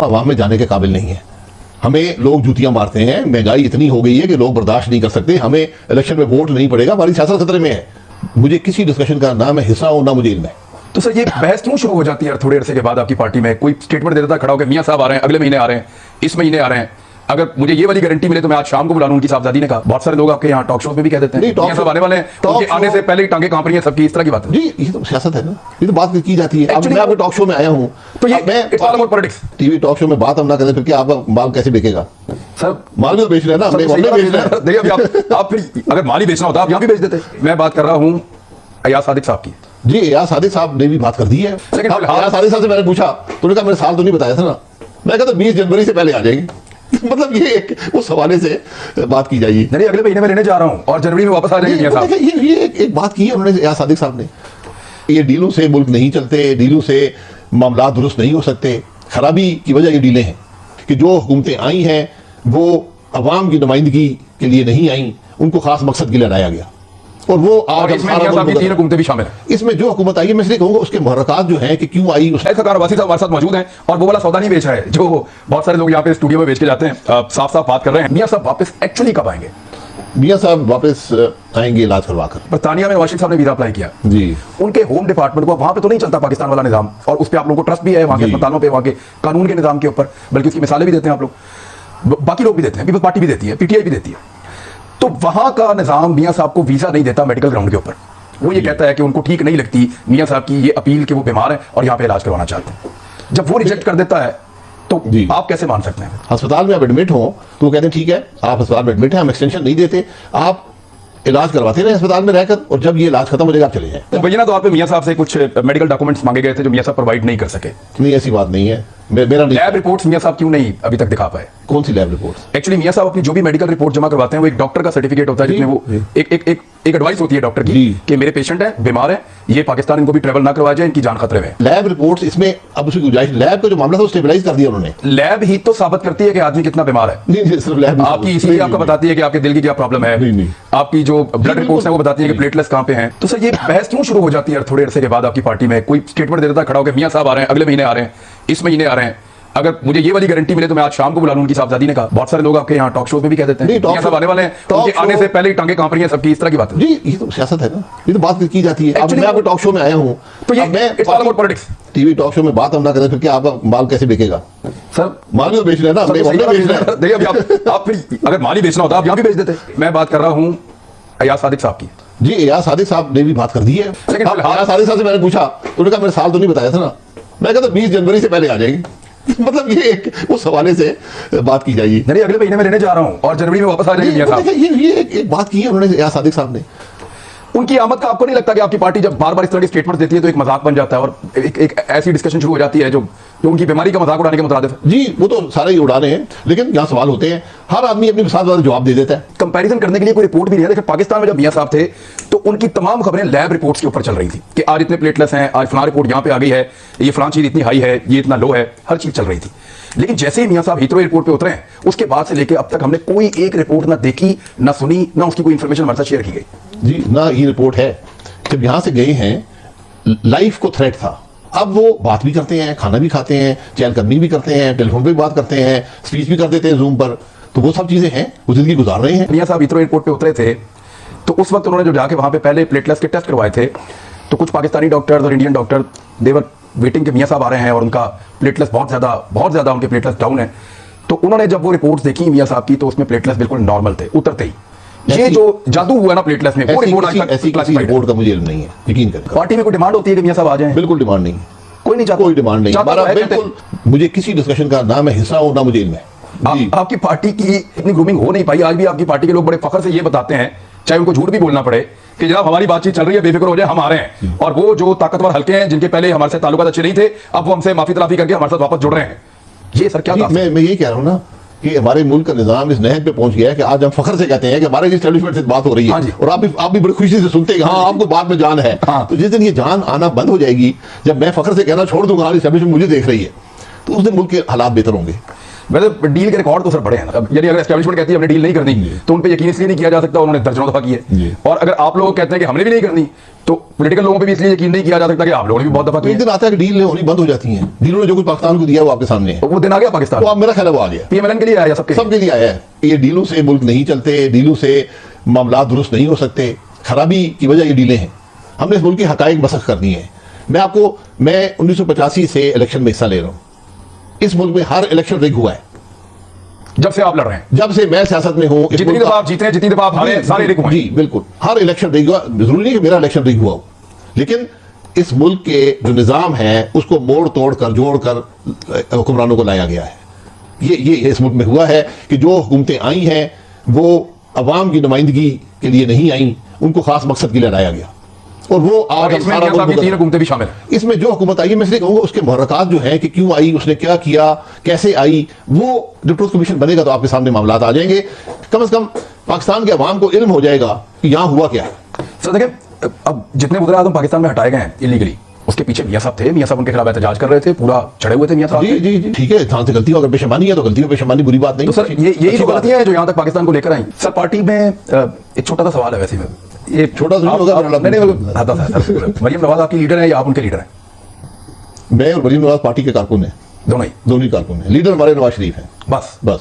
अवाम में जाने के काबिल नहीं है। हमें लोग जूतियां मारते हैं, महंगाई इतनी हो गई है कि लोग बर्दाश्त नहीं कर सकते, हमें इलेक्शन में वोट नहीं पड़ेगा, हमारी सियासत खतरे में है। मुझे किसी डिस्कशन का ना मैं हिस्सा हूं ना मुझे इल्म है। तो सर ये बहस क्यों शुरू हो जाती है थोड़ी अरसे के बाद आपकी पार्टी में? कोई स्टेटमेंट दे देता है खड़ा होकर, मियां साहब आ रहे हैं, अगले महीने आ रहे हैं, इस महीने आ रहे हैं, अगर मुझे ये वाली गारंटी मिले तो मैं आज शाम को बुला लूं। उनकी साहबजादी ने कहा। बहुत सारे लोग आपके यहाँ टॉक शो में भी कह देते हैं मियां साहब आने वाले हैं, उनके आने से पहले ही टांगे कांप रही हैं सबकी, इस तरह की बात है। जी ये तो सियासत है ना, ये तो बात की जाती है। अब मैं आपके टॉक शो में आया हूँ तो ये पॉलिटिक्स टीवी टॉक शो में बात हम ना करें फिर क्या आपका माल कैसे बिकेगा? सर माल भी तो बेच रहे हैं ना, हमने बेचना है। देखिए अभी आप फिर अगर माल ही बेचना होता आप यहाँ भी बेच देते। मैं बात कर रहा हूँ अयाज सादिक साहब की। जी अयाज सादिक साहब ने भी बात कर दी है। अयाज सादिक साहब से मैंने पूछा तो उन्होंने कहा मैंने साल तो नहीं बताया था ना। मैं कहता 20 जनवरी से पहले आ जाएगी। मतलब ये एक उस हवाले से बात की जाएगी। नहीं अगले महीने में लेने जा रहा हूँ और जनवरी में वापस आ जाएंगे मियां साहब। ये एक बात की है उन्होंने अयाज सादिक साहब ने। ये डीलों से मुल्क नहीं चलते, डीलों से मामला दुरुस्त नहीं हो सकते। खराबी की वजह ये डीलें हैं कि जो हुकूमतें आई हैं वो अवाम की नुमाइंदगी के लिए नहीं आई, उनको खास मकसद के लिए लाया गया। और वो आज इसमें तीन हुकूमतें भी शामिल हैं। इसमें जो हुकूमत आई है मैं इसलिए कहूंगा उसके मुहर्रकात जो हैं कि क्यों आई। सरकार वासी साहब हमारे साथ मौजूद हैं और वो वाला सौदा नहीं बेच रहा है जो बहुत सारे लोग यहाँ पे स्टूडियो में बेच के जाते हैं। साफ साफ बात कर रहे हैं, मियां साहब वापस एक्चुअली कब आएंगे? मियां साहब वापस आएंगे इलाज करवा कर। बरतानिया में नवाज शरीफ साहब ने वीजा अप्लाई किया जी, उनके होम डिपार्टमेंट को, वहां पे तो नहीं चलता पाकिस्तान वाला निजाम, और उस पर आप लोगों को ट्रस्ट भी है, वहां के अस्पतालों पे, वहां के कानून के निजाम के ऊपर, बल्कि उसकी मिसालें भी देते हैं आप लोग, बाकी लोग भी देते हैं, पीपल्स पार्टी भी देती है, पीटीआई भी देती है। तो वहां का निजाम मियां साहब को वीजा नहीं देता मेडिकल ग्राउंड के ऊपर। वो ये कहता है कि उनको ठीक नहीं लगती मियां साहब की ये अपील कि वो बीमार है और यहाँ पे इलाज करवाना चाहते हैं। जब वो रिजेक्ट कर देता है तो आप कैसे मान सकते हैं? अस्पताल में आप एडमिट हो तो वो कहते हैं ठीक है आप अस्पताल में एडमिट हैं, हम एक्सटेंशन नहीं देते, आप इलाज करवाते रहे अस्पताल में रहकर, और जब ये इलाज खत्म हो जाएगा आप चले जाएं। मुबैना तौर पे मियां साहब से कुछ मेडिकल डॉक्यूमेंट्स मांगे गए थे जो मियां साहब प्रोवाइड नहीं कर सके। नहीं ऐसी बात नहीं है, मेरा नहीं। लैब रिपोर्ट्स मियां साहब क्यों नहीं अभी तक दिखा पाए? कौन सी लैब रिपोर्ट्स? एक्चुअली मियां साहब अपनी जो भी मेडिकल रिपोर्ट जमा करवाते हैं वो एक डॉक्टर का सर्टिफिकेट होता है जिसमें वो एक एडवाइस होती है डॉक्टर की कि मेरे पेशेंट है, बीमार है, ये पाकिस्तान इनको भी ट्रेवल ना करवा जाए, इनकी जान खतरे में। लैब रिपोर्ट्स इसमें अब उसकी गुंजाइश, लैब का जो मामला था वो स्टेबलाइज कर दिया उन्होंने। लैब ही तो साबित करती है कि आदमी कितना बीमार है। नहीं सिर्फ लैब आपकी इसीलिए आपको बताती है कि आपके दिल की क्या प्रॉब्लम है। आपकी जो ब्लड रिपोर्ट्स हैं वो बताती है कि प्लेटलेट्स कहां पे हैं। तो सर ये बहस क्यों शुरू हो जाती है थोड़े अरसे के बाद आपकी पार्टी में? कोई स्टेटमेंट दे देता है खड़ा होकर, मियां साहब आ रहे हैं, अगले महीने आ रहे हैं, इस महीने आ रहे हैं, अगर मुझे ये वाली गारंटी मिले तो मैं आज शाम को बुला लूं। उनकी साहबजादी ने कहा। बहुत सारे लोग आपके यहाँ टॉक शो में भी कह देते हैं मियां साहब आने वाले हैं, उनके आने से पहले ही टांगे कांप रही हैं सबकी, इस तरह की बात है। जी ये तो सियासत है ना, ये तो बात की जाती है। अब मैं आपके टॉक शो में आया हूँ तो ये पॉलिटिक्स टीवी टॉक शो में बात हम ना करें फिर क्या आपका माल कैसे बिकेगा? सर माल भी तो बेच रहे हैं ना, हमने बेचना है। देखिए अभी आप फिर अगर माल ही बेचना होता आप यहाँ भी बेच देते। मैं बात कर रहा हूँ अयाज सादिक साहब की। जी अयाज सादिक साहब ने भी बात कर दी है। अयाज सादिक साहब से मैंने पूछा तो उन्होंने कहा मैंने साल तो नहीं बताया था ना। मैं कहता 20 जनवरी से पहले आ जाएगी। मतलब ये एक उस हवाले से बात की जाएगी। नहीं अगले महीने में लेने जा रहा हूँ और जनवरी में वापस आ जाएंगे। ये एक बात की है उन्होंने अयाज सादिक साहब ने। उनकी आमद का आपको नहीं लगता कि आपकी पार्टी जब बार बार इस तरह की स्टेटमेंट देती है तो एक मजाक बन जाता है और एक ऐसी डिस्कशन शुरू हो जाती है जो उनकी बीमारी का मजाक उड़ाने के मुताबिक? जी वो तो सारे ही उड़ाने हैं, लेकिन यहाँ सवाल होते हैं, हर आदमी अपने साथ वाला जवाब दे देता है। कंपैरिजन करने के लिए कोई रिपोर्ट भी नहीं है। देखिए पाकिस्तान में जब मियां साहब थे तो उनकी तमाम खबरें लैब रिपोर्ट्स के ऊपर चल रही थी कि आज इतने प्लेटलेट्स हैं, आज फलां रिपोर्ट यहाँ पे आ गई है, ये फलां चीज इतनी हाई है, ये इतना लो है, हर चीज चल रही थी। लेकिन जैसे ही मियां साहब हीथ्रो एयरपोर्ट पे उतरे उसके बाद से लेकर अब तक हमने कोई एक रिपोर्ट ना देखी, ना सुनी, ना उसकी कोई इंफॉर्मेशन हमारे साथ शेयर की गई। जी ना ये रिपोर्ट है। जब यहाँ से गए हैं लाइफ को थ्रेट था, अब वो बात भी करते हैं, खाना भी खाते हैं, चहलकदमी भी करते हैं, टेलीफोन पे भी बात करते हैं, स्पीच भी कर देते हैं जूम पर, तो वो सब चीजें हैं, वो जिंदगी गुजार रहे हैं। मियां साहब हीथ्रो एयरपोर्ट पे उतरे थे तो उस वक्त उन्होंने जो जाके वहां पे पहले प्लेटलेट्स के टेस्ट करवाए थे तो कुछ पाकिस्तानी डॉक्टर्स और इंडियन डॉक्टर देवर वेटिंग के मियां साहब आ रहे हैं और उनका प्लेटलेट्स बहुत ज्यादा उनके प्लेटलेट्स डाउन है। तो उन्होंने जब वो रिपोर्ट्स देखी मियां साहब की तो उसमें प्लेटलेट्स बिल्कुल नॉर्मल थे उतरते ही। ये जो जादू हुआ ना प्लेटलेट्स में, वो रिपोर्ट ऐसी रिपोर्ट का मुझे नहीं है, यकीन करें। पार्टी में कोई डिमांड होती है कि मियां साहब आ जाएं? बिल्कुल डिमांड नहीं, कोई नहीं चाहता, कोई डिमांड नहीं हमारा, बिल्कुल। मुझे किसी डिस्कशन का ना मैं हिस्सा हूं ना मुझे इल्म है। आपकी पार्टी की इतनी ग्रूमिंग हो नहीं पाई। आज भी आपकी पार्टी के लोग बड़े फख्र से ये बताते हैं, चाहे उनको झूठ भी बोलना पड़े, कि जनाब हमारी बातचीत चल रही है, बेफिक्र हो जाए, हम आ रहे हैं। और वो जो ताकतवर हल्के हैं जिनके पहले हमारे से ताल्लुकात अच्छे नहीं थे, अब वो हमसे माफी तलाफी करके हमारे साथ वापस जुड़ रहे हैं। ये सर क्या मैं यही कह रहा हूं ना कि हमारे मुल्क का निजाम इस नहज पे पहुंच गया है कि आज हम फख्र से कहते हैं कि हमारे एस्टेब्लिशमेंट से बात हो रही है। और आप भी बड़ी खुशी से सुनते हैं हाँ आपको बात में जान है। तो जिस दिन ये जान आना बंद हो जाएगी, जब मैं फख्र से कहना छोड़ दूंगा एस्टेब्लिशमेंट मुझे देख रही है, तो उस दिन मुल्क के हालात बेहतर होंगे। वैसे डील के रिकॉर्ड तो सर बड़े हैं ना। यानी अगर एस्टेब्लिशमेंट कहती है हमने डील नहीं करनी तो उन पे यकीन इसलिए नहीं किया जा सकता, उन्होंने दर्जनों दफा की है। और अगर आप लोग कहते हैं कि हमने भी नहीं करनी तो पॉलिटिकल लोगों पे भी इसलिए यकीन नहीं किया जा सकता कि आप लोगों ने भी बहुत दफा तो किया एक दिन आता है कि डील होनी बंद हो जाती है। डीलों ने जो कुछ पाकिस्तान को दिया वो आपके सामने है। तो वो दिन आ गया पाकिस्तान, तो आप मेरा ख्याल है वो आ गया, पीएमएलएन के लिए आया, सबके लिए। सबके लिए आया है। ये डीलों से मुल्क नहीं चलते, डीलों से मामला दुरुस्त नहीं हो सकते, खराबी की वजह ये डीलें हैं। हमने इस मुल्क की हकायक मसख करनी है। मैं 1985 से इलेक्शन में हिस्सा ले रहा हूं। इस मुल्क में हर इलेक्शन रिग हुआ है जब से आप लड़ रहे हैं, जब से मैं सियासत में हूं। जितनी दफा आप जीते हैं, जितनी दफा आप हारे हैं, सारे रिग हुए हैं। जी बिल्कुल, हर इलेक्शन रिग हुआ। जरूरी नहीं कि मेरा इलेक्शन रिग हुआ हो, लेकिन इस मुल्क के जो निजाम है उसको मोड़ तोड़ कर जोड़ कर हुक्मरानों को लाया गया है। ये इस मुल्क में हुआ है कि जो हुकूमतें आई हैं वो अवाम की नुमाइंदगी के लिए नहीं आई, उनको खास मकसद के लिए लाया गया। और वो आज इसमें सारा मियां साहब की मुल्क 3 हुकूमतें भी शामिल हैं। इसमें जो हुकूमत आई है, मैं इसलिए कहूंगा उसके मुहर्रकात जो हैं कि क्यों आई, उसने क्या किया, कैसे आई, वो जब ट्रुथ कमीशन बनेगा तो आपके सामने मामलात आ जाएंगे। कम से कम पाकिस्तान के अवाम को इल्म हो जाएगा कि यहाँ हुआ क्या है। सर देखिए, अब जितने वज़ीर आज़म पाकिस्तान में हटाए गए हैं इलीगली, उसके पीछे मियां साहब थे। मियां साहब उनके खिलाफ एहतजाज कर रहे थे, पूरा चढ़े हुए थे मियां साहब। जी जी जी ठीक है, इंसान से गलती हो, अगर पेशेमानी है तो गलती हो, पेशेमानी बुरी बात नहीं। तो सर यही तो गलतियां हैं जो यहाँ तक पाकिस्तान को लेकर आई। सर पार्टी में एक छोटा सा सवाल है, वैसे में ये छोटा सा नहीं होगा, मरियम नवाज आपकी लीडर है या आप उनके लीडर हैं? मैं और मरीम नवाज पार्टी के कारकुन हैं, दोनों ही दोनों ही कारकुन हैं। लीडर हमारे नवाज शरीफ हैं। बस बस